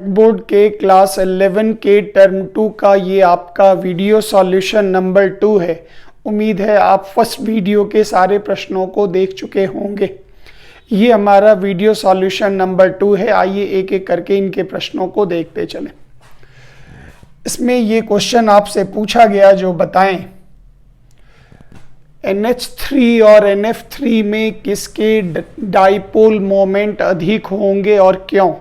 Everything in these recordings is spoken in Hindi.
बोर्ड के क्लास 11 के टर्म 2 का ये आपका वीडियो सॉल्यूशन नंबर 2 है। उम्मीद है आप फर्स्ट वीडियो के सारे प्रश्नों को देख चुके होंगे। ये हमारा वीडियो सॉल्यूशन नंबर 2 है। आइए एक एक करके इनके प्रश्नों को देखते चलें। इसमें ये क्वेश्चन आपसे पूछा गया जो बताएं NH3 और NF3 में किसके डाइपोल मोमेंट अधिक होंगे और क्यों।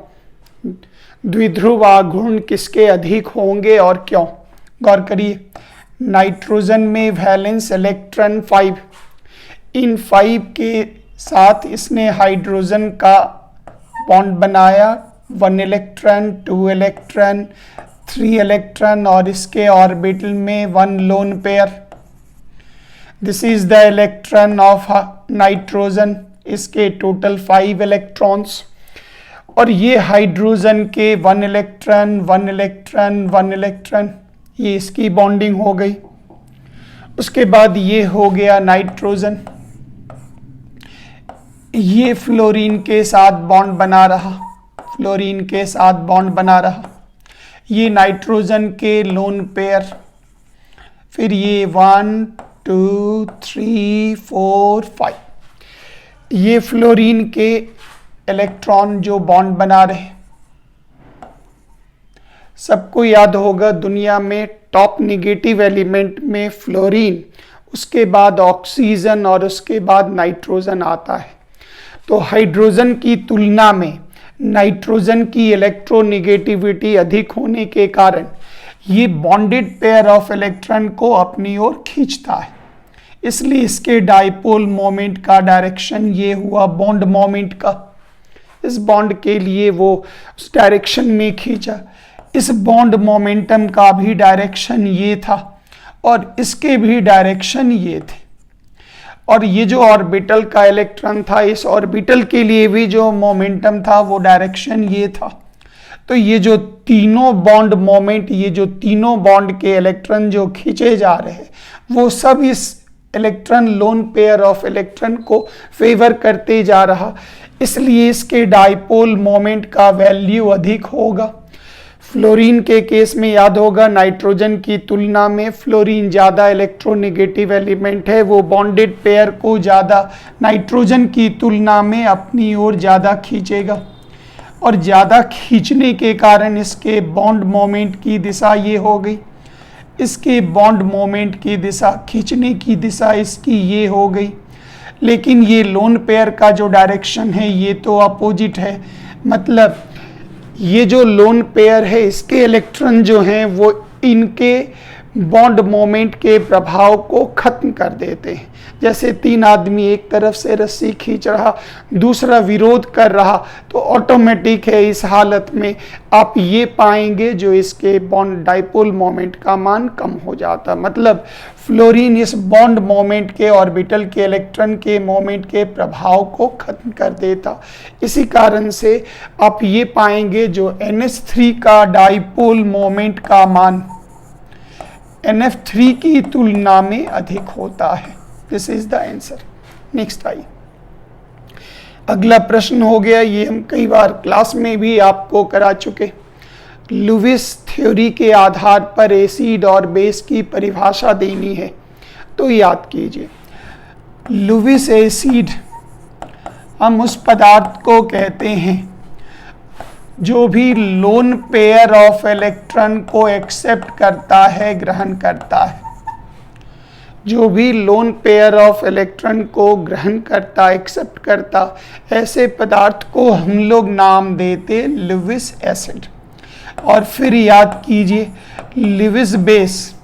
द्विध्रुव आघूर्ण किसके अधिक होंगे और क्यों। गौर करिए, नाइट्रोजन में वैलेंस इलेक्ट्रॉन 5, इन 5 के साथ इसने हाइड्रोजन का बॉन्ड बनाया, 1 इलेक्ट्रॉन, 2 इलेक्ट्रॉन, 3 इलेक्ट्रॉन और इसके ऑर्बिटल में 1 lone pair. This is the electron of nitrogen, इसके टोटल 5 इलेक्ट्रॉन्स। और ये हाइड्रोजन के 1 इलेक्ट्रॉन, 1 इलेक्ट्रॉन, 1 इलेक्ट्रॉन, ये इसकी बॉन्डिंग हो गई। उसके बाद ये हो गया नाइट्रोजन, ये फ्लोरीन के साथ बॉन्ड बना रहा, फ्लोरीन के साथ बॉन्ड बना रहा। ये नाइट्रोजन के लोन पेयर, फिर ये 1 2 3 4 5, ये फ्लोरीन के इलेक्ट्रॉन जो बॉन्ड बना रहे। सबको याद होगा दुनिया में टॉप नेगेटिव एलिमेंट में फ्लोरीन, उसके बाद ऑक्सीजन और उसके बाद नाइट्रोजन आता है। तो हाइड्रोजन की तुलना में नाइट्रोजन की इलेक्ट्रोनेगेटिविटी अधिक होने के कारण ये बॉन्डेड पेयर ऑफ इलेक्ट्रॉन को अपनी ओर खींचता है, इसलिए इसके डाइपोल मोमेंट का डायरेक्शन ये हुआ बॉन्ड मोमेंट का। इस बॉन्ड के लिए वो उस डायरेक्शन में खींचा। इस बॉन्ड मोमेंटम का भी डायरेक्शन ये था और इसके भी डायरेक्शन ये थे। और ये जो ऑर्बिटल का इलेक्ट्रॉन था, इस ऑर्बिटल के लिए भी जो मोमेंटम था वो डायरेक्शन ये था। तो ये जो तीनों बॉन्ड मोमेंट, ये जो तीनों बॉन्ड के इलेक्ट्रॉन जो खींचे जा रहे हैं वो सब इस electron lone pair of electron को फेवर करते जा रहा, इसलिए इसके डाइपोल मोमेंट का वैल्यू अधिक होगा। फ्लोरीन के केस में याद होगा नाइट्रोजन की तुलना में फ्लोरीन ज़्यादा इलेक्ट्रोनेगेटिव एलिमेंट है, वो बॉन्डेड पेयर को ज़्यादा नाइट्रोजन की तुलना में अपनी ओर ज़्यादा खींचेगा। और ज़्यादा खींचने के कारण इसके बॉन्ड मोमेंट की दिशा ये हो गई, इसके बॉन्ड मोमेंट की दिशा, खींचने की दिशा इसकी ये हो गई। लेकिन ये लोन पेयर का जो डायरेक्शन है ये तो अपोजिट है, मतलब ये जो लोन पेयर है इसके इलेक्ट्रॉन जो हैं वो इनके बॉन्ड मोमेंट के प्रभाव को खत्म कर देते हैं। जैसे 3 आदमी एक तरफ से रस्सी खींच रहा, दूसरा विरोध कर रहा, तो ऑटोमेटिक है इस हालत में आप ये पाएंगे जो इसके बॉन्ड डाइपोल मोमेंट का मान कम हो जाता। मतलब फ्लोरीन इस बॉन्ड मोमेंट के, ऑर्बिटल के इलेक्ट्रॉन के मोमेंट के प्रभाव को खत्म कर देता। इसी कारण से आप ये पाएंगे जो NH3 का डाइपोल मोमेंट का मान NF3 की तुलना में अधिक होता है। This is the answer. Next आइए, अगला प्रश्न हो गया, ये हम कई बार क्लास में भी आपको करा चुके। लुईस थ्योरी के आधार पर एसिड और बेस की परिभाषा देनी है, तो याद कीजिए लुईस एसिड हम उस पदार्थ को कहते हैं जो भी लोन पेयर ऑफ इलेक्ट्रॉन को एक्सेप्ट करता है, ग्रहण करता है। जो भी लोन पेयर ऑफ इलेक्ट्रॉन को ग्रहण करता, एक्सेप्ट करता, ऐसे पदार्थ को हम लोग नाम देते लुईस एसिड। और फिर याद कीजिए लुईस बेस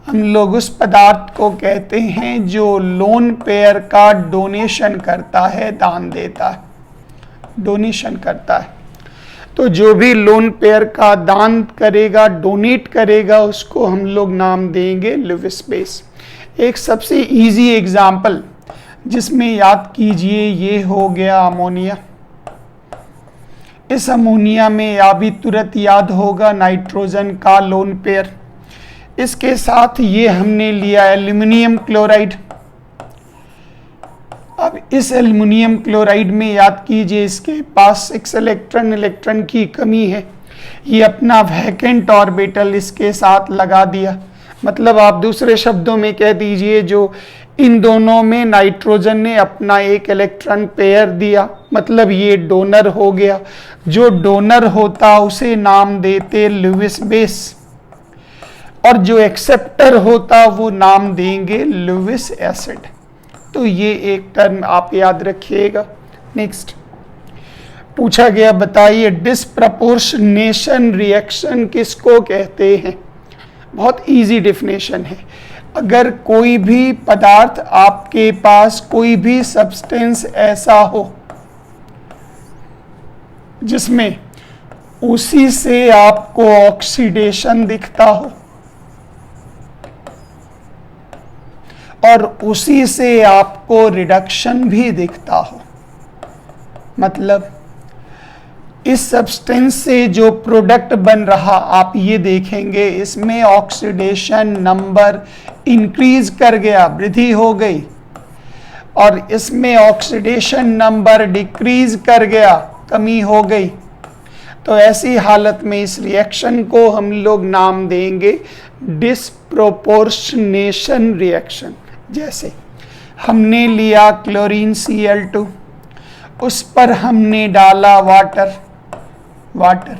हम लोग उस पदार्थ को कहते हैं जो लोन पेयर का डोनेशन करता है, दान देता है, डोनेशन करता है। तो जो भी लोन पेयर का दान करेगा, डोनेट करेगा, उसको हम लोग नाम देंगे लुईस बेस। एक सबसे इजी एग्जाम्पल जिसमें याद कीजिए ये हो गया अमोनिया। इस अमोनिया में अभी तुरंत याद होगा नाइट्रोजन का लोन पेयर, इसके साथ ये हमने लिया एल्यूमिनियम क्लोराइड। अब इस एल्युमिनियम क्लोराइड में याद कीजिए इसके पास 6 इलेक्ट्रॉन की कमी है। ये अपना वैकेंट ऑर्बिटल इसके साथ लगा दिया, मतलब आप दूसरे शब्दों में कह दीजिए जो इन दोनों में नाइट्रोजन ने अपना एक इलेक्ट्रॉन पेयर दिया, मतलब ये डोनर हो गया। जो डोनर होता उसे नाम देते लुईस बेस, और जो एक्सेप्टर होता वो नाम देंगे लुईस एसिड। तो ये एक टर्म आप याद रखिएगा। नेक्स्ट पूछा गया, बताइए डिस्प्रपोर्शनेशन रिएक्शन किसको कहते हैं। बहुत इजी डेफिनेशन है। अगर कोई भी पदार्थ आपके पास, कोई भी सब्सटेंस ऐसा हो जिसमें उसी से आपको ऑक्सीडेशन दिखता हो और उसी से आपको रिडक्शन भी दिखता हो, मतलब इस सब्सटेंस से जो प्रोडक्ट बन रहा आप ये देखेंगे इसमें ऑक्सीडेशन नंबर इंक्रीज कर गया, वृद्धि हो गई, और इसमें ऑक्सीडेशन नंबर डिक्रीज कर गया, कमी हो गई। तो ऐसी हालत में इस रिएक्शन को हम लोग नाम देंगे डिस्प्रोपोर्शनेशन रिएक्शन। जैसे हमने लिया क्लोरीन Cl2, उस पर हमने डाला वाटर,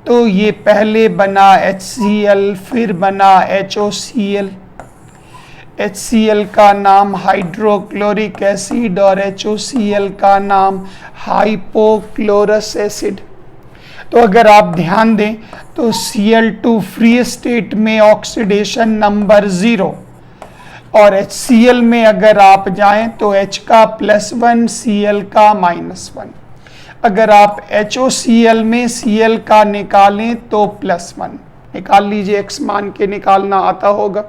तो ये पहले बना HCl, फिर बना HOCl। HCl का नाम हाइड्रोक्लोरिक एसिड और HOCl का नाम हाइपोक्लोरस एसिड। तो अगर आप ध्यान दें तो Cl2 फ्री स्टेट में ऑक्सीडेशन नंबर 0, और HCl में अगर आप जाएं तो H का +1, Cl का -1। अगर आप HOCl में Cl का निकालें तो +1 निकाल लीजिए, x मान के निकालना आता होगा।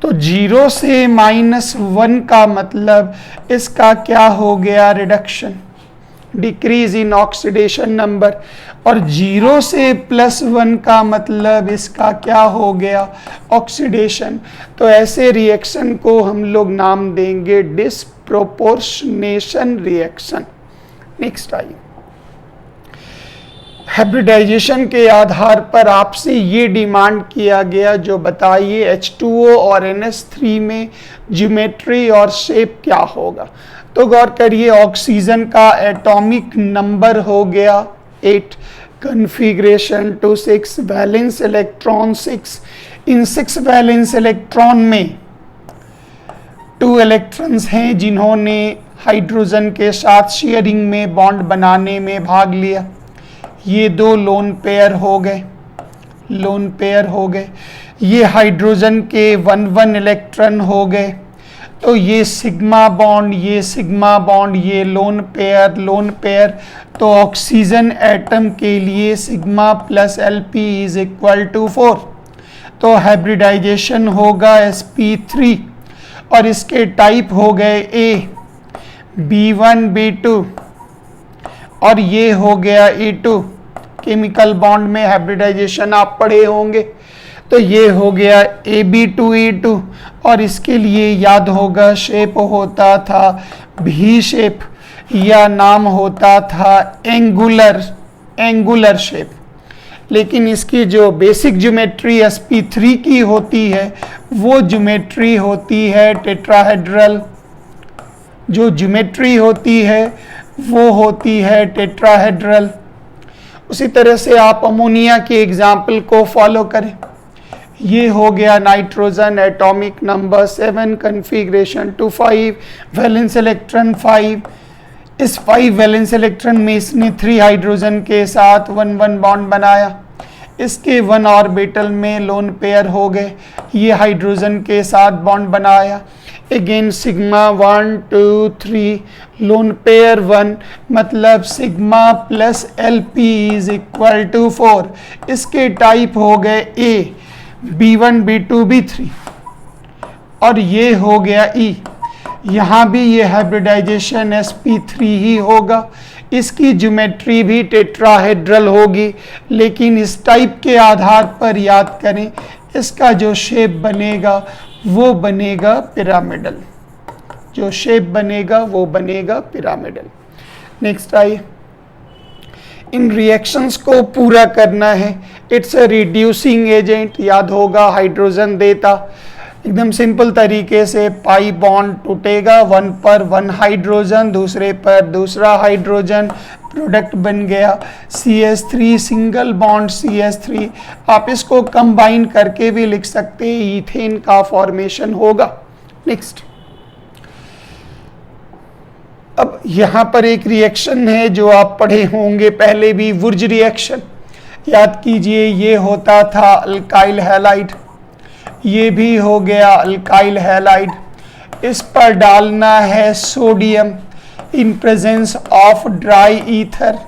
तो 0 से -1 का मतलब इसका क्या हो गया, reduction, decrease in oxidation number, और 0 से +1 का मतलब इसका क्या हो गया, ऑक्सीडेशन। तो ऐसे रिएक्शन को हम लोग नाम देंगे डिस्प्रोपोर्शनेशन रिएक्शन। नेक्स्ट आइए, हाइब्रिडाइजेशन के आधार पर आपसे ये डिमांड किया गया, जो बताइए H2O और NH3 में ज्योमेट्री और शेप क्या होगा। तो गौर करिए, ऑक्सीजन का एटॉमिक नंबर हो गया 8, कन्फिग्रेशन 2 6, वैलेंस इलेक्ट्रॉन 6। इन 6 वैलेंस इलेक्ट्रॉन में 2 इलेक्ट्रॉन्स हैं जिन्होंने हाइड्रोजन के साथ शेयरिंग में बॉन्ड बनाने में भाग लिया। ये 2 लोन पेयर हो गए, ये हाइड्रोजन के 1 इलेक्ट्रॉन हो गए। तो ये सिग्मा बॉन्ड, ये सिग्मा बॉन्ड, ये लोन पेयर। तो ऑक्सीजन एटम के लिए सिग्मा + Lp = 4। तो हाइब्रिडाइजेशन होगा sp3, और इसके टाइप हो गए A, B1 B2, और ये हो गया E2। केमिकल बॉन्ड में हाइब्रिडाइजेशन आप पढ़े होंगे। तो ये हो गया AB2E2, और इसके लिए याद होगा शेप होता था V शेप, या नाम होता था एंगुलर शेप। लेकिन इसकी जो बेसिक ज्योमेट्री sp3 की होती है वो ज्योमेट्री होती है टेट्राहेड्रल। जो ज्योमेट्री होती है वो होती है टेट्राहेड्रल। उसी तरह से आप अमोनिया के एग्जाम्पल को फॉलो करें। ये हो गया nitrogen, atomic number 7, configuration 2 5, valence electron 5। इस 5 वैलेंस इलेक्ट्रॉन में इसने 3 हाइड्रोजन के साथ 1 बॉन्ड बनाया। इसके 1 ऑर्बिटल में लोन पेयर हो गए, ये हाइड्रोजन के साथ बॉन्ड बनाया। अगेन सिग्मा 1 2 3 लोन पेयर 1, मतलब सिग्मा + Lp = 4। इसके टाइप हो गए A, B1 B2 B3, और ये हो गया E। यहाँ भी ये हाइब्रिडाइजेशन sp3 ही होगा। इसकी ज्योमेट्री भी टेट्राहेड्रल होगी, लेकिन इस टाइप के आधार पर याद करें इसका जो शेप बनेगा वो बनेगा पिरामिडल। जो शेप बनेगा वो बनेगा पिरामिडल। नेक्स्ट आइए, इन रिएक्शंस को पूरा करना है। इट्स अ रिड्यूसिंग एजेंट, याद होगा हाइड्रोजन देता, एकदम सिंपल तरीके से पाई बॉन्ड टूटेगा, वन पर वन हाइड्रोजन, दूसरे पर दूसरा हाइड्रोजन, प्रोडक्ट बन गया CH3 सिंगल बॉन्ड CH3। आप इसको कंबाइन करके भी लिख सकते हैं, ईथेन का फॉर्मेशन होगा। नेक्स्ट, अब यहाँ पर एक रिएक्शन है जो आप पढ़े होंगे पहले भी, वुर्ज रिएक्शन। याद कीजिए, ये होता था अल्काइल हैलाइड, ये भी हो गया अल्काइल हैलाइड। इस पर डालना है sodium in presence of dry ether.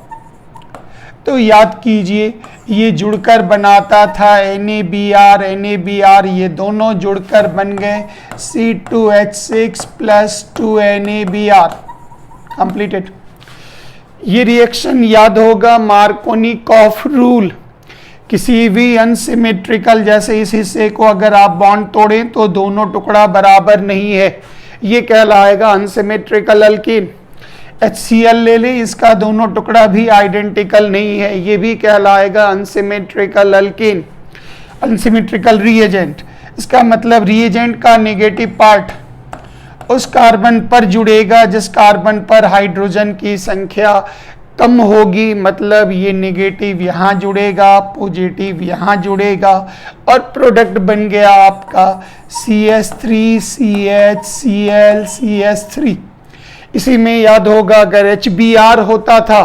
तो याद कीजिए, ये जुड़कर बनाता था NaBr NaBr, ये दोनों जुड़कर बन गए C2H6 प्लस 2NaBr। कंप्लीटेड। ये रिएक्शन याद होगा मार्कोनिकॉफ रूल। किसी भी अनसिमेट्रिकल, जैसे इस हिस्से को अगर आप बॉन्ड तोड़ें तो दोनों टुकड़ा बराबर नहीं है, ये कहलाएगा अनसिमेट्रिकल अल्कीन। HCl ले लें, इसका दोनों टुकड़ा भी आइडेंटिकल नहीं है, ये भी कहलाएगा अनसिमेट्रिकल अल्कीन। अनसिमेट्रिकल रिएजेंट, इसका मतलब रिएजेंट का नेगेटिव पार्ट उस कार्बन पर जुड़ेगा जिस कार्बन पर हाइड्रोजन की संख्या कम होगी, मतलब ये नेगेटिव यहाँ जुड़ेगा, पॉजिटिव यहाँ जुड़ेगा, और प्रोडक्ट बन गया आपका CH3 CH Cl CH3। इसी में याद होगा अगर HBr होता था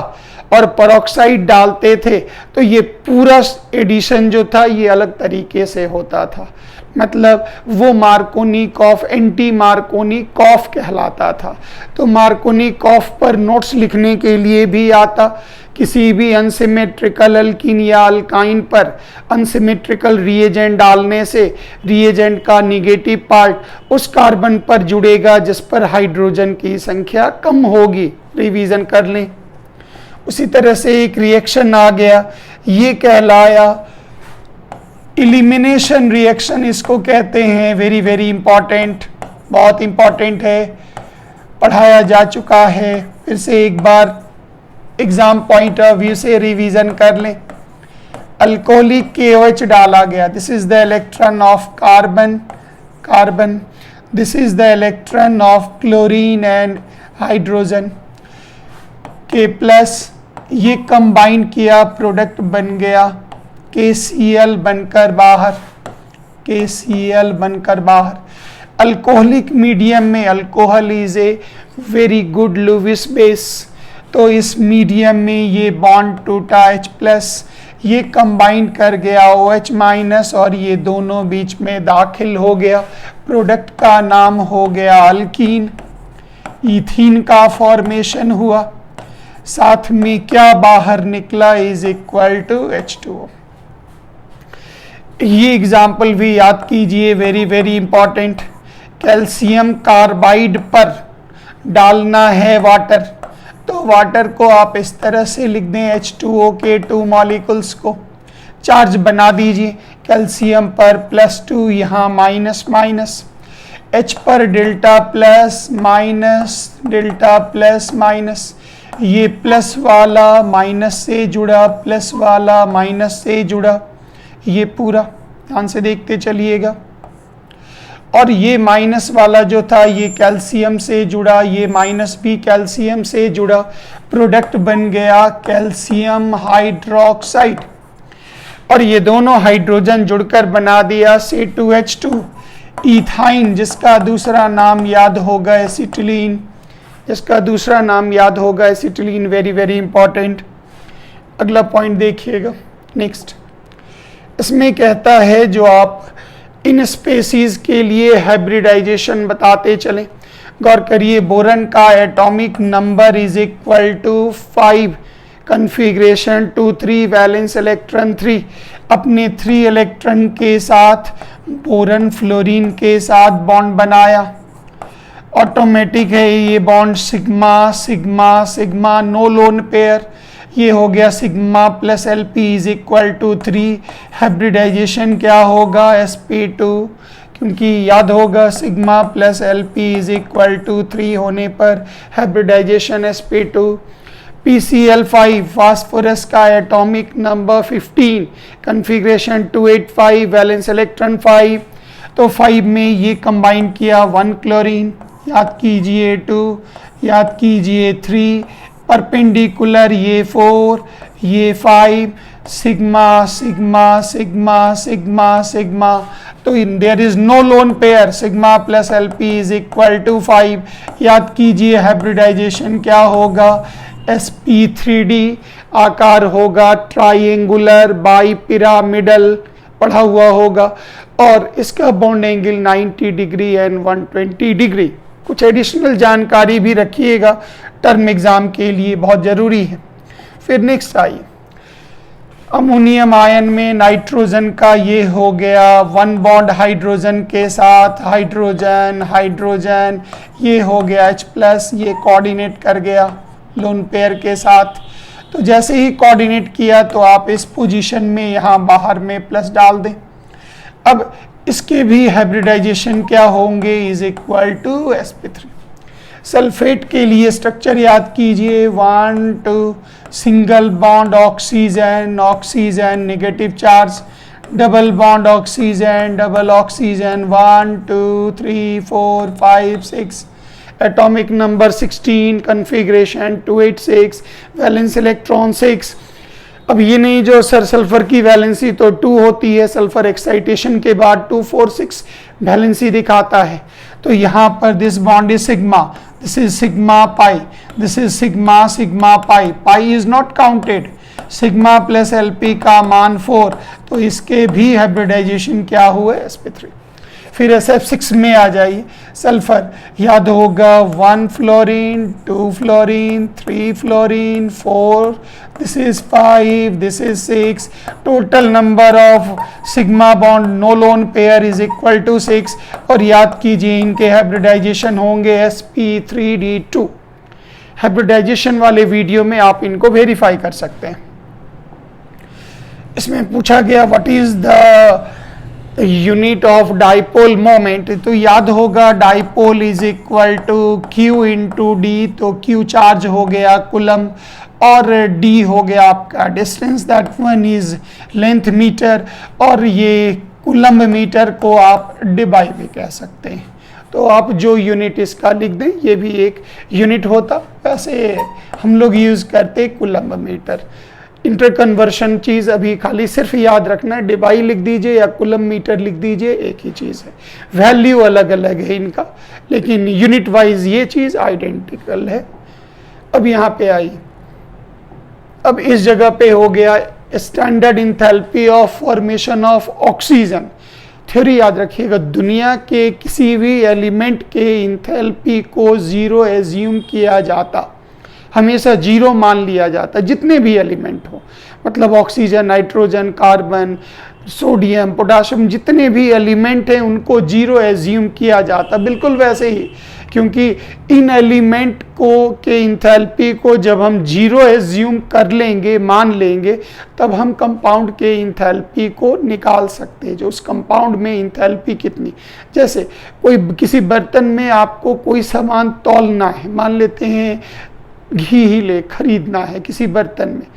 और पेरोक्साइड डालते थे तो ये पूरा एडिशन जो था ये अलग तरीके से होता था, मतलब वो मार्कोनिकॉफ, एंटी मार्कोनिकॉफ कहलाता था। तो मार्कोनिकॉफ पर नोट्स लिखने के लिए भी आता, किसी भी अनसिमेट्रिकल अल्कीन या अल्काइन पर अनसिमेट्रिकल रिएजेंट डालने से रिएजेंट का नेगेटिव पार्ट उस कार्बन पर जुड़ेगा जिस पर हाइड्रोजन की संख्या कम होगी। रिवीजन कर लें। उसी तरह से एक रिएक्शन आ गया, ये कहलाया इलिमिनेशन रिएक्शन, इसको कहते हैं। वेरी वेरी इंपॉर्टेंट, बहुत इंपॉर्टेंट है, पढ़ाया जा चुका है, फिर से एक बार एग्जाम पॉइंट ऑफ व्यू से रिवीजन कर लें। अल्कोहलिक KOH डाला गया, this is the electron of carbon, this is the electron of chlorine and hydrogen K+, ये कंबाइन किया, प्रोडक्ट बन गया KCl बनकर बाहर। अल्कोहलिक मीडियम में alcohol is a very good Lewis base, तो इस मीडियम में ये बॉन्ड टूटा H+, ये कंबाइन कर गया OH- और ये दोनों बीच में दाखिल हो गया, प्रोडक्ट का नाम हो गया अल्कीन। ईथीन का फॉर्मेशन हुआ, साथ में क्या बाहर निकला, इज इक्वल टू H2O। ये एग्जाम्पल भी याद कीजिए, very very important. Calcium carbide पर डालना है वाटर, तो वाटर को आप इस तरह से लिख दें, H2O के 2 मॉलिक्यूल्स को चार्ज बना दीजिए। कैल्शियम पर +2, यहाँ माइनस, H पर डेल्टा प्लस माइनस, ये प्लस वाला माइनस से जुड़ा, प्लस वाला माइनस से जुड़ा, ये पूरा ध्यान से देखते चलिएगा। और ये माइनस वाला जो था ये कैल्शियम से जुड़ा, ये माइनस भी कैल्शियम से जुड़ा, प्रोडक्ट बन गया कैल्शियम हाइड्रोक्साइड। और ये दोनों हाइड्रोजन जुड़कर बना दिया C2H2 इथाइन, जिसका दूसरा नाम याद होगा एसिटिलीन। Very very important. अगला पॉइंट देखिएगा। नेक्स्ट, इसमें कहता है जो आप इन स्पेसीज के लिए हाइब्रिडाइजेशन बताते चलें। गौर करिए, बोरन का atomic number is equal to 5, configuration 2 3, valence electron 3। अपने 3 इलेक्ट्रॉन के साथ बोरन फ्लोरीन के साथ बॉन्ड बनाया, ऑटोमेटिक है ये bond sigma sigma sigma, no lone pair, ये हो गया sigma plus Lp is equal to 3। Hybridization क्या होगा, sp2 क्योंकि याद होगा sigma plus LP is equal to 3 होने पर हाइब्रिडाइजेशन sp2। PCl5 फास्फोरस का atomic number 15, configuration 285, valence electron 5। तो 5 में ये कंबाइन किया 1 क्लोरीन, याद कीजिए 2, याद कीजिए 3, परपेंडिकुलर ये 4, ये 5, sigma sigma sigma sigma sigma. तो there is no lone pair, sigma plus LP is equal to 5। याद कीजिए हाइब्रिडाइजेशन क्या होगा, sp3d, आकार होगा ट्राइंगुलर बाई पिरामिडल, पढ़ा हुआ होगा, और इसका bond angle 90 degree and 120 degree. कुछ एडिशनल जानकारी भी रखिएगा, टर्म एग्जाम के लिए बहुत ज़रूरी है। फिर नेक्स्ट आइए, अमोनियम आयन में नाइट्रोजन का ये हो गया 1 बॉन्ड हाइड्रोजन के साथ, हाइड्रोजन हाइड्रोजन, ये हो गया H+, ये कोऑर्डिनेट कर गया लोन पेयर के साथ। तो जैसे ही कोऑर्डिनेट किया तो आप इस पोजीशन में यहाँ बाहर में प्लस डाल दें। अब इसके भी हाइब्रिडाइजेशन क्या होंगे, is equal to sp3। Sulphate के लिए स्ट्रक्चर याद कीजिए, 1 2 single bond oxygen oxygen negative charge, double bond oxygen double oxygen, 1 2 3 4 5 6, atomic number 16, configuration 286, valence electron 6। अब ये नहीं जो सर सल्फर की वैलेंसी तो 2 होती है, सल्फर एक्साइटेशन के बाद 246 वैलेंसी दिखाता है। तो यहाँ पर this bond is sigma, this is sigma pi, this is sigma sigma pi, pi is not counted. Sigma plus LP का मान 4, तो इसके भी हाइब्रिडाइजेशन क्या हुआ, sp3। फिर SF6 में आ जाइए, सल्फर याद होगा 1 fluorine 2 fluorine 3 fluorine 4, this is 5, this is 6, total number of sigma bond no lone pair is equal to 6। और याद कीजिए इनके हाइब्रिडाइजेशन होंगे sp3d2। हाइब्रिडाइजेशन वाले वीडियो में आप इनको वेरीफाई कर सकते हैं। इसमें पूछा गया what is the unit of dipole moment, तो याद होगा dipole is equal to q into D, तो q चार्ज हो गया कूलम और d हो गया आपका distance, that one is length metre, और ये कूलम मीटर को आप डिबाई भी कह सकते हैं। तो आप जो यूनिट इसका लिख दें, ये भी एक यूनिट होता, वैसे हम लोग यूज़ करते कूलम मीटर। इंटर कन्वर्शन चीज़ अभी खाली सिर्फ याद रखना है, डिबाई लिख दीजिए या कूलम मीटर लिख दीजिए, एक ही चीज़ है, वैल्यू अलग अलग है इनका, लेकिन यूनिट वाइज ये चीज़ आइडेंटिकल है। अब यहाँ पे आई, अब इस जगह पे हो गया standard enthalpy of formation of oxygen. Theory याद रखिएगा, दुनिया के किसी भी एलिमेंट के इंथैल्पी को जीरो एज्यूम किया जाता, हमेशा जीरो मान लिया जाता, जितने भी एलिमेंट हो, मतलब oxygen nitrogen carbon sodium potassium, जितने भी एलिमेंट हैं उनको जीरो एज्यूम किया जाता, बिल्कुल वैसे ही, क्योंकि इन एलिमेंट को के इंथैल्पी को जब हम जीरो एज्यूम कर लेंगे, मान लेंगे, तब हम कंपाउंड के इंथैल्पी को निकाल सकते हैं, जो उस कंपाउंड में इंथैल्पी कितनी। जैसे कोई किसी बर्तन में आपको कोई सामान तौलना है, मान लेते हैं घी ही ले खरीदना है किसी बर्तन में,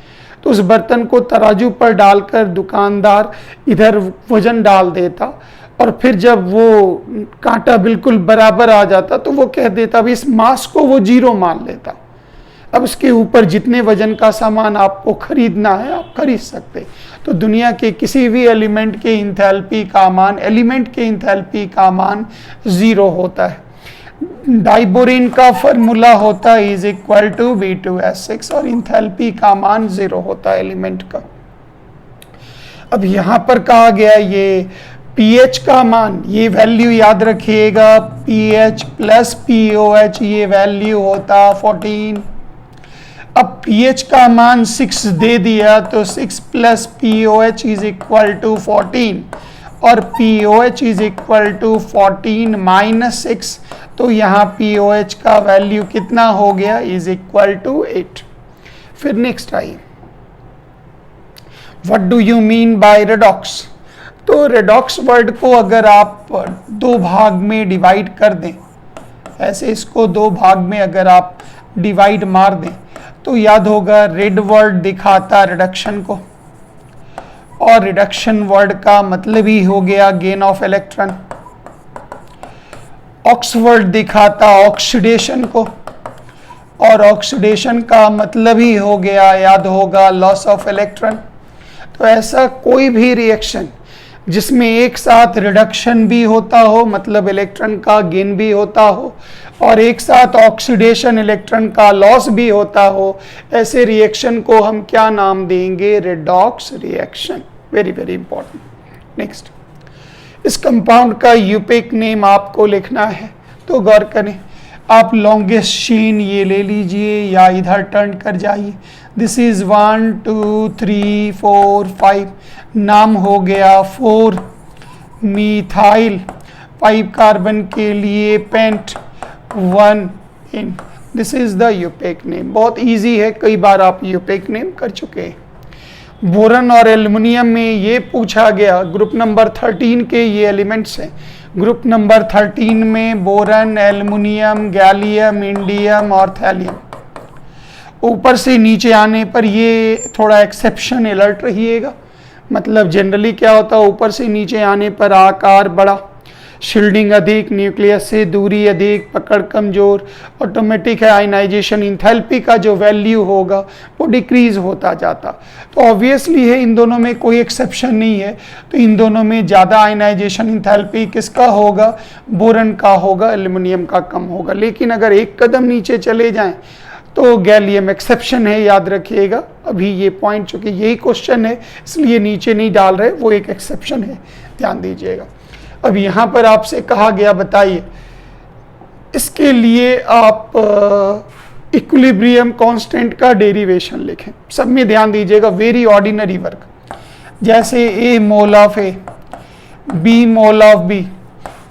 तो उस बर्तन को तराजू पर डालकर दुकानदार इधर वजन डाल देता, और फिर जब वो कांटा बिल्कुल बराबर आ जाता तो वो कह देता, अब इस मास को वो जीरो मान लेता। अब उसके ऊपर जितने वजन का सामान आपको खरीदना है आप खरीद सकते। तो दुनिया के किसी भी एलिमेंट के इंथैल्पी का मान, एलिमेंट के इंथैल्पी का मान जीरो होता है। डाइबोरिन का फॉर्मूला होता है इज इक्वल टू B2S6, और इंथैल्पी का मान जीरो होता है एलिमेंट का। अब यहाँ पर कहा गया ये pH का मान, ये वैल्यू याद रखिएगा, pH प्लस POH, ये वैल्यू होता 14। अब pH का मान 6 दे दिया तो 6 प्लस POH इज इक्वल टू 14, और POH is equal to 14 minus 6, तो यहाँ POH का वैल्यू कितना हो गया, इज इक्वल टू 8। फिर next I, what do you mean by redox, तो रेडॉक्स वर्ड को अगर आप दो भाग में डिवाइड कर दें, ऐसे इसको दो भाग में अगर आप डिवाइड मार दें, तो याद होगा रेड वर्ड दिखाता रिडक्शन को, और रिडक्शन वर्ड का मतलब ही हो गया gain of electron. Ox word दिखाता ऑक्सीडेशन को, और ऑक्सीडेशन का मतलब ही हो गया, याद होगा, लॉस ऑफ इलेक्ट्रॉन। तो ऐसा कोई भी रिएक्शन जिसमें एक साथ रिडक्शन भी होता हो, मतलब इलेक्ट्रॉन का गेन भी होता हो, और एक साथ ऑक्सीडेशन इलेक्ट्रॉन का लॉस भी होता हो, ऐसे रिएक्शन को हम क्या नाम देंगे? Redox reaction. Very very important. Next, इस कंपाउंड का यूपेक नेम आपको लिखना है, तो गौर करें। आप लॉन्गेस्ट चेन ये ले लीजिए या इधर टर्न कर जाइए। दिस इज 1 2 3 4 5, नाम हो गया 4 मीथाइल, 5 कार्बन के लिए पेंट 1 इन। This is the IUPAC name. बहुत इजी है, कई बार आप यूपेक नेम कर चुके हैं। बोरन और एल्युमिनियम में ये पूछा गया, ग्रुप नंबर 13 के ये एलिमेंट्स हैं। ग्रुप नंबर 13 में बोरन, एल्युमिनियम, गैलियम, इंडियम और थैलियम। ऊपर से नीचे आने पर ये थोड़ा एक्सेप्शन अलर्ट रहिएगा। मतलब जनरली क्या होता है, ऊपर से नीचे आने पर आकार बड़ा, शील्डिंग अधिक, न्यूक्लियस से दूरी अधिक, पकड़ कमजोर, ऑटोमेटिक है आयनाइजेशन, इंथैल्पी का जो वैल्यू होगा वो डिक्रीज होता जाता। तो ऑब्वियसली है इन दोनों में कोई एक्सेप्शन नहीं है। तो इन दोनों में ज़्यादा आयनाइजेशन इंथैल्पी किसका होगा? बोरन का होगा, एल्युमिनियम का कम होगा। लेकिन अगर एक कदम नीचे चले जाएं तो गैलियम एक्सेप्शन है, याद रखिएगा। अभी ये पॉइंट, चूंकि यही क्वेश्चन है इसलिए नीचे नहीं डाल रहे, वो एक एक्सेप्शन है, ध्यान दीजिएगा। अब यहाँ पर आपसे कहा गया, बताइए इसके लिए आप इक्विलिब्रियम कांस्टेंट का डेरिवेशन लिखें। सब में ध्यान दीजिएगा, वेरी ऑर्डिनरी वर्क। जैसे A mole of A, B mole of B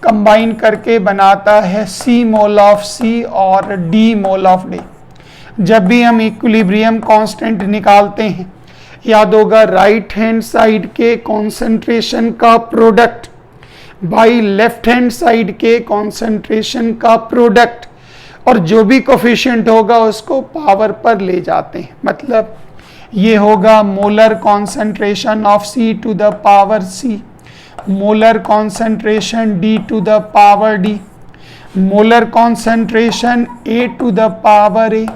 combine करके बनाता है सी मोल ऑफ सी और डी मोल ऑफ डी। जब भी हम इक्विलिब्रियम कांस्टेंट निकालते हैं, याद होगा राइट हैंड साइड के कॉन्सेंट्रेशन का product by left hand side के कॉन्सेंट्रेशन का प्रोडक्ट, और जो भी कोफिशिएंट होगा उसको पावर पर ले जाते हैं। मतलब ये होगा molar concentration of C to the power C, molar concentration D to the power D, molar concentration A to the power A,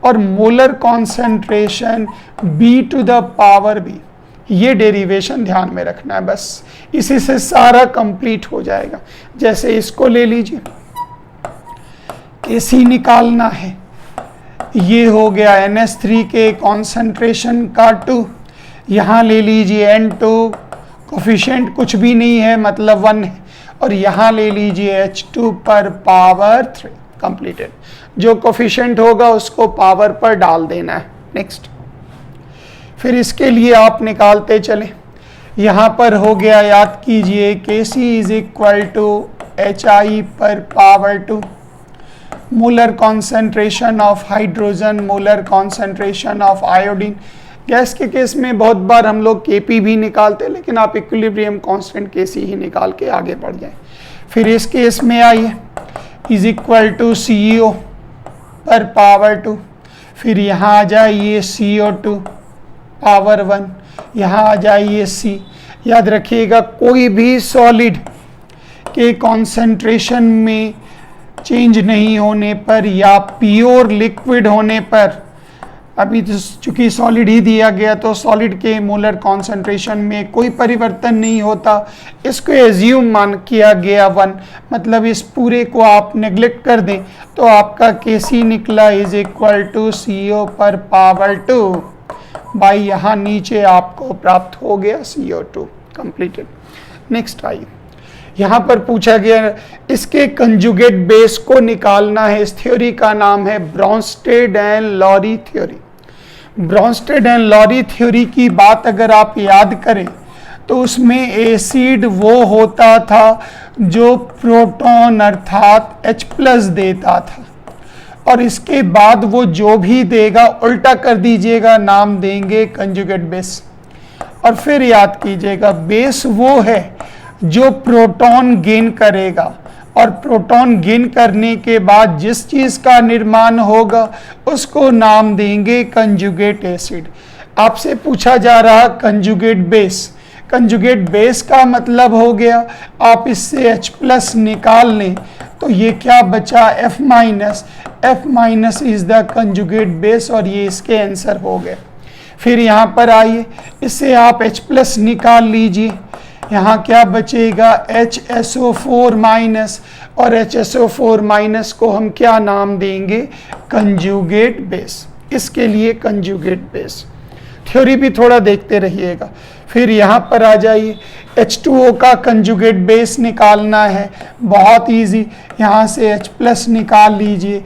और molar concentration B to the power B। ये डेरिवेशन ध्यान में रखना है, बस इसी से सारा कंप्लीट हो जाएगा। जैसे इसको ले लीजिए, Kc निकालना है, ये हो गया NH3 के कॉन्सेंट्रेशन का 2, यहाँ ले लीजिए N2, कोफिशिएंट कुछ भी नहीं है मतलब 1 है, और यहाँ ले लीजिए H2 पर पावर 3। कंप्लीटेड। जो कोफिशिएंट होगा उसको पावर पर डाल देना है। नेक्स्ट, फिर इसके लिए आप निकालते चलें। यहाँ पर हो गया, याद कीजिए, Kc is equal to HI पर power 2, molar concentration of hydrogen, molar concentration of iodine. Gas के केस में बहुत बार हम लोग Kp भी निकालते हैं, लेकिन आप इक्विलिब्रियम कांस्टेंट Kc ही निकाल के आगे बढ़ जाएं। फिर इस केस में आइए, इज इक्वल टू CO पर पावर 2, फिर यहाँ आ जाइए CO2 पावर 1, यहाँ आ जाइए C। याद रखिएगा, कोई भी सॉलिड के कॉन्सेंट्रेशन में चेंज नहीं होने पर या प्योर लिक्विड होने पर, अभी तो चूंकि सॉलिड ही दिया गया तो सॉलिड के मोलर कॉन्सेंट्रेशन में कोई परिवर्तन नहीं होता, इसको एज्यूम मान किया गया 1। मतलब इस पूरे को आप नेग्लेक्ट कर दें तो आपका Kc निकला इज इक्वल टू CO पर पावर 2 बाई, यहाँ नीचे आपको प्राप्त हो गया CO2। कंप्लीटेड। नेक्स्ट आइए, यहाँ पर पूछा गया इसके कंजुगेट बेस को निकालना है। इस थ्योरी का नाम है Bronsted and Lowry theory. Bronsted and Lowry theory की बात अगर आप याद करें तो उसमें एसिड वो होता था जो प्रोटॉन अर्थात H+ देता था, और इसके बाद वो जो भी देगा उल्टा कर दीजिएगा, नाम देंगे कंजुगेट बेस। और फिर याद कीजिएगा बेस वो है जो प्रोटॉन गेन करेगा, और प्रोटॉन गेन करने के बाद जिस चीज का निर्माण होगा उसको नाम देंगे कंजुगेट एसिड। आपसे पूछा जा रहा कंजुगेट बेस, कंजुगेट बेस का मतलब हो गया आप इससे H+ निकाल लें तो ये क्या बचा F-, F- is the conjugate base, और ये इसके आंसर हो गए। फिर यहाँ पर आइए, इससे आप H+ निकाल लीजिए, यहाँ क्या बचेगा HSO4- और HSO4- को हम क्या नाम देंगे कंजुगेट बेस। इसके लिए कंजुगेट बेस थ्योरी भी थोड़ा देखते रहिएगा। फिर यहाँ पर आ जाइए, H2O का कंजुगेट बेस निकालना है, बहुत इजी, यहाँ से H+ निकाल लीजिए,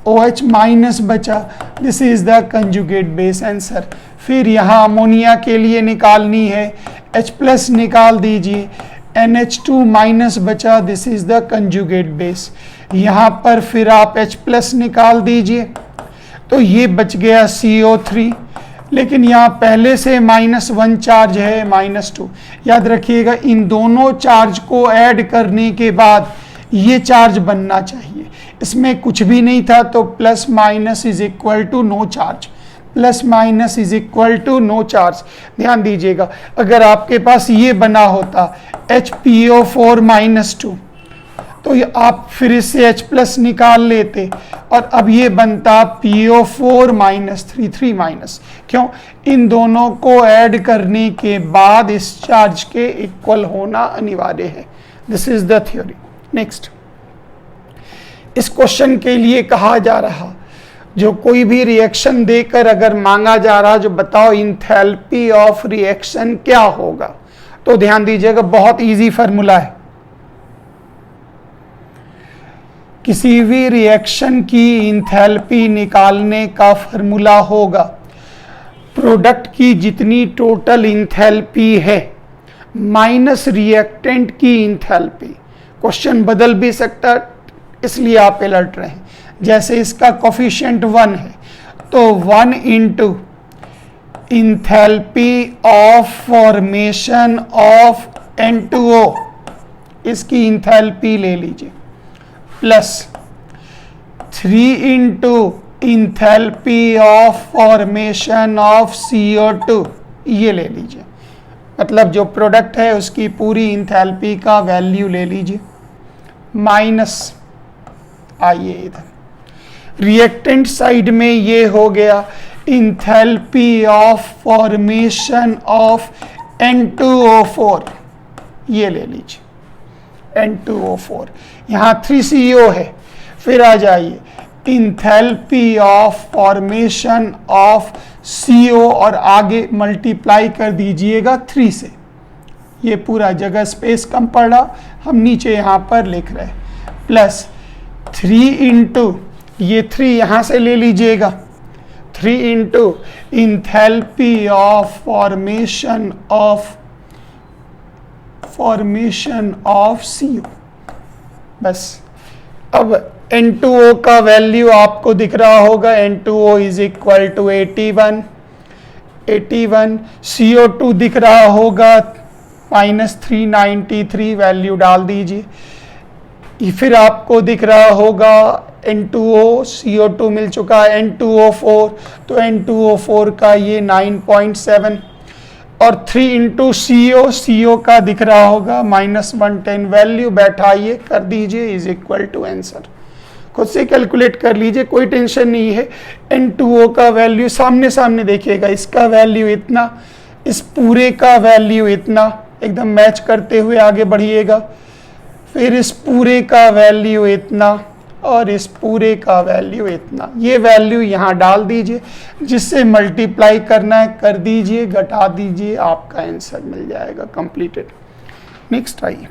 OH- बचा, this is the conjugate base answer. फिर यहाँ अमोनिया के लिए निकालनी है, H+ निकाल दीजिए, NH2- बचा, this is the conjugate base. यहाँ पर फिर आप H+ निकाल दीजिए तो ये बच गया CO3, लेकिन यहाँ पहले से -1 चार्ज है, -2। याद रखिएगा इन दोनों चार्ज को ऐड करने के बाद ये चार्ज बनना चाहिए, इसमें कुछ भी नहीं था तो +- is equal to no charge, +- is equal to no charge. ध्यान दीजिएगा अगर आपके पास ये बना होता HPO4- तो आप फिर इससे H+ निकाल लेते और अब ये बनता PO4- 3 क्यों, इन दोनों को ऐड करने के बाद इस चार्ज के इक्वल होना अनिवार्य है। This is the theory. Next, इस क्वेश्चन के लिए कहा जा रहा जो कोई भी रिएक्शन देकर अगर मांगा जा रहा जो बताओ इंथैल्पी ऑफ रिएक्शन क्या होगा, तो ध्यान दीजिएगा बहुत इजी फार्मूला है। किसी भी रिएक्शन की इंथैल्पी निकालने का फार्मूला होगा प्रोडक्ट की जितनी टोटल इंथैल्पी है माइनस रिएक्टेंट की इंथैल्पी। क्वेश्चन बदल भी सकता इसलिए आप अलर्ट रहें। जैसे इसका कोफिशिएंट 1 है तो 1 into enthalpy of formation of N2O, इसकी इंथैल्पी ले लीजिए, plus 3 into enthalpy of formation of CO2, ये ले लीजिए। मतलब जो प्रोडक्ट है उसकी पूरी इंथैल्पी का वैल्यू ले लीजिए, माइनस आइए इधर रिएक्टेंट साइड में ये हो गया enthalpy of formation of N2O4, ये ले लीजिए N2O4, यहाँ 3CO है। फिर आ जाइए enthalpy of formation of CO और आगे मल्टीप्लाई कर दीजिएगा 3 से, ये पूरा जगह स्पेस कम पड़ रहा, हम नीचे यहाँ पर लिख रहे हैं, प्लस 3 इंटू ये 3 यहाँ से ले लीजिएगा, 3 into enthalpy of formation of CO। बस अब N2O का वैल्यू आपको दिख रहा होगा, N2O is equal to 81, CO2 दिख रहा होगा -393, वैल्यू डाल दीजिए। फिर आपको दिख रहा होगा N2O, CO2 मिल चुका है, N2O4, तो N2O4 का ये 9.7 और 3 इंटू CO का दिख रहा होगा -110, वैल्यू बैठाइए कर दीजिए इज इक्वल टू आंसर। खुद से कैलकुलेट कर लीजिए, कोई टेंशन नहीं है। N2O का वैल्यू सामने सामने देखिएगा, इसका वैल्यू इतना, इस पूरे का वैल्यू इतना, एकदम मैच करते हुए आगे बढ़िएगा। फिर इस पूरे का वैल्यू इतना और इस पूरे का वैल्यू इतना, ये वैल्यू यहाँ डाल दीजिए, जिससे मल्टीप्लाई करना है कर दीजिए, घटा दीजिए, आपका आंसर मिल जाएगा, कंप्लीटेड। नेक्स्ट आइए,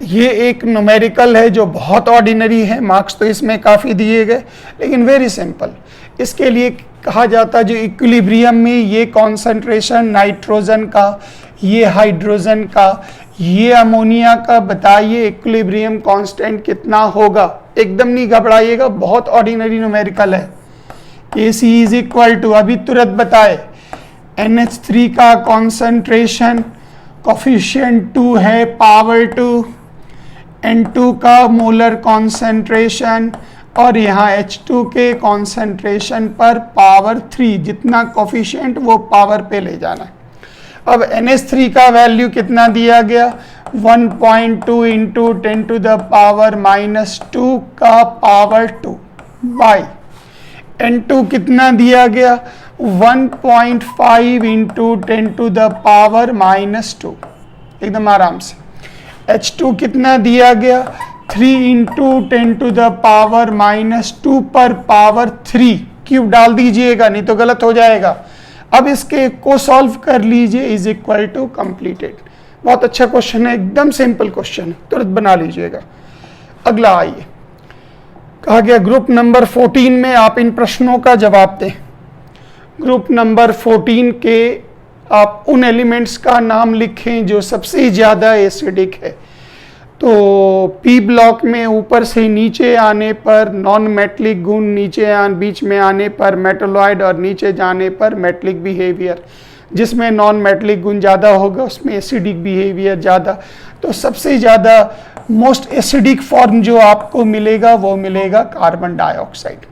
ये एक न्यूमेरिकल है जो बहुत ऑर्डिनरी है, मार्क्स तो इसमें काफ़ी दिए गए लेकिन वेरी सिंपल। इसके लिए कहा जाता है जो इक्विलिब्रियम में ये कॉन्सेंट्रेशन नाइट्रोजन का, ये हाइड्रोजन का, ये अमोनिया का, बताइए इक्विलिब्रियम कांस्टेंट कितना होगा। एकदम नहीं घबराइएगा, बहुत ऑर्डिनरी न्यूमेरिकल है। KC इज इक्वल टू, अभी तुरंत बताए, NH3 का कॉन्सेंट्रेशन कोफिशिएंट 2 है, पावर 2, N2 का मोलर कॉन्सेंट्रेशन, और यहाँ H2 के कॉन्सेंट्रेशन पर पावर 3, जितना कोफिशिएंट वो पावर पे ले जाना है। अब NH3 का वैल्यू कितना दिया गया, 1.2 इंटू 10 टू द पावर -2 का पावर 2 बाई N2 कितना दिया गया, 1.5 इंटू 10 टू द पावर -2, एकदम आराम से। H2 कितना दिया गया, 3 इंटू 10 टू द पावर -2 पर पावर 3 क्यूब डाल दीजिएगा, नहीं तो गलत हो जाएगा। अब इसके को सॉल्व कर लीजिए, इज इक्वल टू कंप्लीटेड। बहुत अच्छा क्वेश्चन है, एकदम सिंपल क्वेश्चन है, तुरंत बना लीजिएगा। अगला आइए, कहा गया ग्रुप नंबर 14 में आप इन प्रश्नों का जवाब दें। ग्रुप नंबर 14 के आप उन एलिमेंट्स का नाम लिखें जो सबसे ज़्यादा एसिडिक है। तो पी ब्लॉक में ऊपर से नीचे आने पर नॉन मेटलिक गुण, बीच में आने पर मेटलॉइड और नीचे जाने पर मेटलिक बिहेवियर। जिसमें नॉन मेटलिक गुण ज़्यादा होगा उसमें एसिडिक बिहेवियर ज़्यादा। तो सबसे ज़्यादा मोस्ट एसिडिक फॉर्म जो आपको मिलेगा वो मिलेगा carbon dioxide.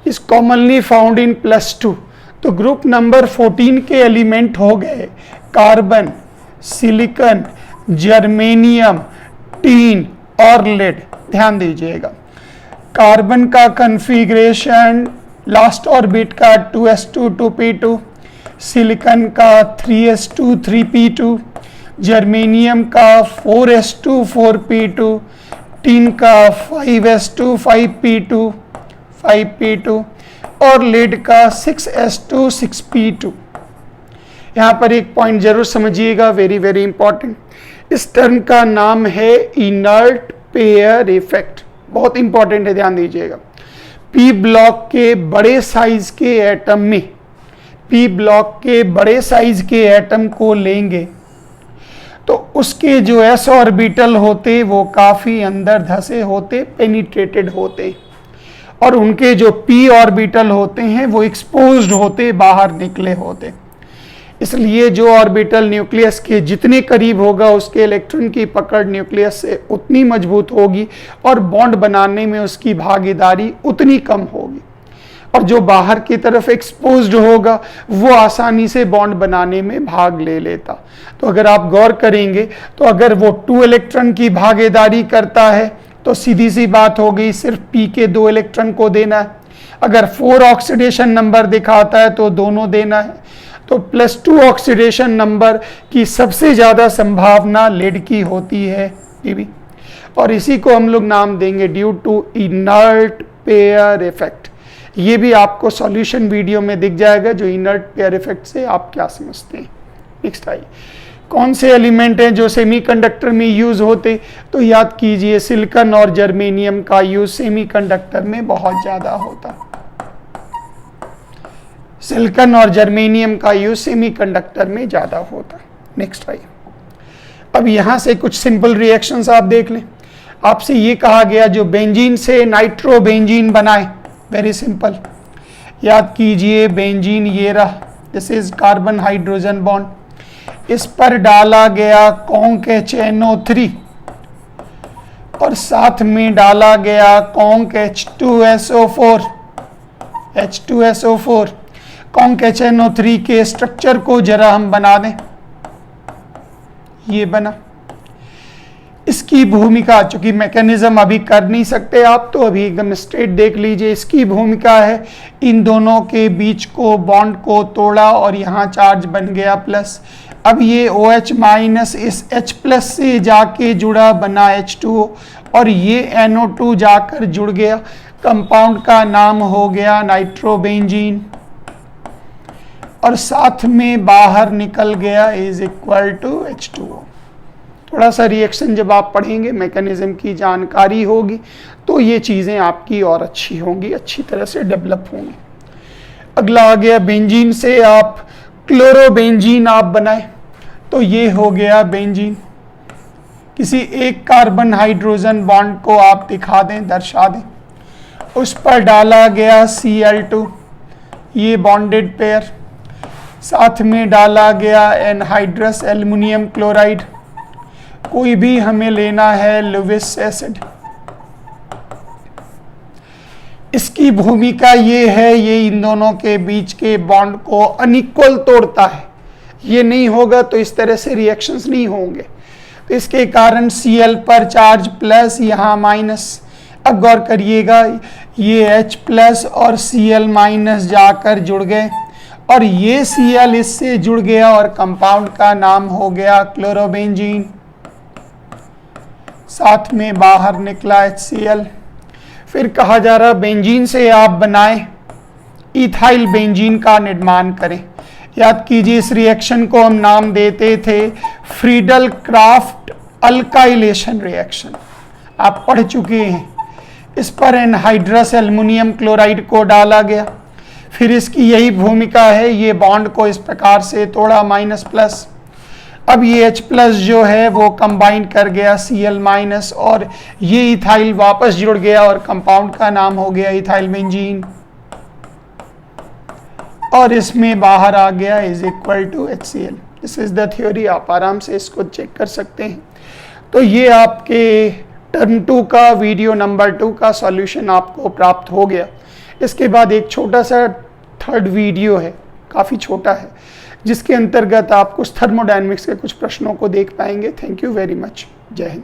Is commonly found in +2। तो ग्रुप नंबर 14 के एलिमेंट हो गए कार्बन, सिलिकॉन, जर्मेनियम, टीन और लेड। ध्यान दीजिएगा, कार्बन का कन्फिग्रेशन लास्ट ऑर्बिट का 2s2 2p2, सिलिकॉन का 3s2 3p2, जर्मेनियम का 4s2 4p2, टीन का 5s2 5p2 5p2 और लेड का 6s2 6p2। यहाँ पर एक पॉइंट जरूर समझिएगा, वेरी वेरी इंपॉर्टेंट। इस टर्म का नाम है इनर्ट पेयर इफेक्ट, बहुत इंपॉर्टेंट है, ध्यान दीजिएगा। पी ब्लॉक के बड़े साइज के एटम में, पी ब्लॉक के बड़े साइज के एटम को लेंगे तो उसके जो s ऑर्बिटल होते वो काफ़ी अंदर धसे होते, पेनिट्रेटेड होते, और उनके जो p ऑर्बिटल होते हैं वो एक्सपोज्ड होते, बाहर निकले होते। इसलिए जो ऑर्बिटल न्यूक्लियस के जितने करीब होगा उसके इलेक्ट्रॉन की पकड़ न्यूक्लियस से उतनी मजबूत होगी और बॉन्ड बनाने में उसकी भागीदारी उतनी कम होगी, और जो बाहर की तरफ एक्सपोज्ड होगा वो आसानी से बॉन्ड बनाने में भाग ले लेता। तो अगर आप गौर करेंगे तो अगर वो 2 इलेक्ट्रॉन की भागीदारी करता है तो सीधी सी बात हो गई, सिर्फ p के 2 इलेक्ट्रॉन को देना है। अगर 4 ऑक्सीडेशन नंबर दिखाता है तो दोनों देना है। तो +2 ऑक्सीडेशन नंबर की सबसे ज़्यादा संभावना लेड की होती है पीबी, और इसी को हम लोग नाम देंगे due to inert pair effect. ये भी आपको सॉल्यूशन वीडियो में दिख जाएगा, जो इनर्ट पेयर इफेक्ट से आप क्या समझते हैं। नेक्स्ट आइए, कौन से एलिमेंट हैं जो सेमीकंडक्टर में यूज होते, तो याद कीजिए सिलिकॉन और जर्मेनियम का यूज सेमीकंडक्टर में बहुत ज़्यादा होता। सिलिकॉन और जर्मेनियम का यूज सेमीकंडक्टर में ज़्यादा होता। नेक्स्ट आइए, अब यहाँ से कुछ सिंपल रिएक्शंस आप देख लें। आपसे ये कहा गया जो बेंजीन से नाइट्रोबेंजीन बनाए, वेरी सिंपल, याद कीजिए बेंजीन ये रहा, this is carbon hydrogen bond, इस पर डाला गया कॉन्क HNO3 और साथ में डाला गया कॉन्क H2SO4। कॉन्क HNO3 के स्ट्रक्चर को जरा हम बना दें, ये बना। इसकी भूमिका, चूंकि मैकेनिज्म अभी कर नहीं सकते आप, तो अभी एकदम स्ट्रेट देख लीजिए। इसकी भूमिका है इन दोनों के बीच को बॉन्ड को तोड़ा और यहाँ चार्ज बन गया प्लस। अब ये OH- इस H+ से जाके जुड़ा, बना H2O, और ये NO2 जाकर जुड़ गया। कंपाउंड का नाम हो गया नाइट्रोबेंजीन, और साथ में बाहर निकल गया इज इक्वल टू H2O। थोड़ा सा रिएक्शन जब आप पढ़ेंगे, मैकेनिज्म की जानकारी होगी, तो ये चीज़ें आपकी और अच्छी होंगी, अच्छी तरह से डेवलप होंगी। अगला आ गया बेंजीन से आप क्लोरोबेंजीन आप बनाए, तो ये हो गया बेंजीन। किसी एक कार्बन हाइड्रोजन बॉन्ड को आप दिखा दें, दर्शा दें, उस पर डाला गया Cl2, ये बॉन्डेड पेयर, साथ में डाला गया एनहाइड्रस एल्युमिनियम क्लोराइड। कोई भी हमें लेना है लुईस एसिड। इसकी भूमिका ये है, ये इन दोनों के बीच के बॉन्ड को अनइक्वल तोड़ता है। ये नहीं होगा तो इस तरह से रिएक्शंस नहीं होंगे। तो इसके कारण Cl पर चार्ज प्लस, यहाँ माइनस। अब गौर करिएगा, ये H प्लस और Cl माइनस जाकर जुड़ गए और ये Cl इससे जुड़ गया और कंपाउंड का नाम हो गया क्लोरोबेंजीन। साथ में बाहर निकला HCl। फिर कहा जा रहा बेंजीन से आप बनाएं इथाइल बेंजीन का निर्माण करें। याद कीजिए इस रिएक्शन को हम नाम देते थे फ्रीडल क्राफ्ट अल्काइलेशन रिएक्शन, आप पढ़ चुके हैं। इस पर एनहाइड्रस एल्युमिनियम क्लोराइड को डाला गया। फिर इसकी यही भूमिका है, ये बॉन्ड को इस प्रकार से तोड़ा माइनस प्लस। अब ये H प्लस जो है वो कंबाइन कर गया Cl माइनस और ये इथाइल वापस जुड़ गया और कंपाउंड का नाम हो गया इथाइल बेंजीन। और इसमें बाहर आ गया is equal to HCl। This is the theory, आप आराम से इसको चेक कर सकते हैं। तो ये आपके टर्म 2 का वीडियो नंबर 2 का सॉल्यूशन आपको प्राप्त हो गया। इसके बाद एक छोटा सा थर्ड वीडियो है, काफ़ी छोटा है, जिसके अंतर्गत आप कुछ थर्मोडायनेमिक्स के कुछ प्रश्नों को देख पाएंगे। Thank you very much. जय हिंद।